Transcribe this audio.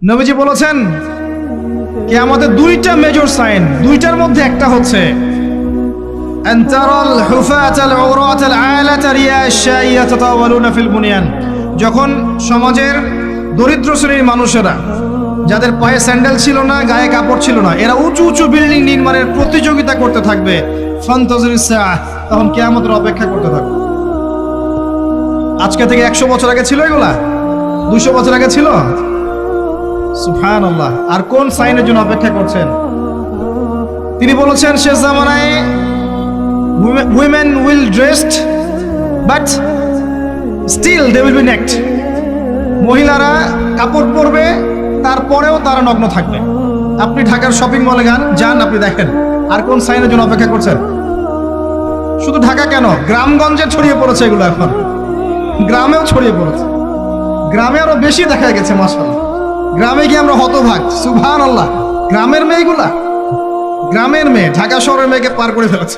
নবীজি বলেছেন কিয়ামতের দুইটা মেজর সাইন, দুইটার মধ্যে একটা হচ্ছে আনতারাল হুফাতাল উরাতাল আলাতা রিয়াশা ইয়াতাতাওয়ালুনা ফিল বুনিয়ান। যখন সমাজের দরিদ্র শ্রেণীর মানুষেরা, যাদের পায়ে স্যান্ডেল ছিল না, গায়ে কাপড় ছিল না, এরা উঁচু উঁচু বিল্ডিং নির্মাণের প্রতিযোগিতা করতে থাকবে, ফান্তাজিরিস সাআহ, তখন কিয়ামতের অপেক্ষা করতে থাকবে। আজকে থেকে 100 বছর আগে ছিল এগুলা? 200 বছর আগে ছিল? সুবহানাল্লাহ। আর কোন সাইনের জন্য অপেক্ষা করছেন? তিনি বলেছেন শেষ জামানায় women will dressed but still they will be naked। মহিলারা কাপড় পরবে, তারপরেও তারা নগ্ন থাকবে। আপনি ঢাকার শপিং মলে যান, আপনি দেখেন। আর কোন সাইনের জন্য অপেক্ষা করছেন? শুধু ঢাকা কেন, গ্রামগঞ্জে ছড়িয়ে পড়েছে এগুলো, এখন গ্রামেও ছড়িয়ে পড়েছে। গ্রামে আরো বেশি দেখা গেছে মাশাআল্লাহ। গ্রামে গিয়ে আমরা হতভাগ, সুবহানাল্লাহ। গ্রামের মেয়েগুলা, গ্রামের মেয়ে ঢাকা শহরের মেয়েকে পার করে ফেলেছে।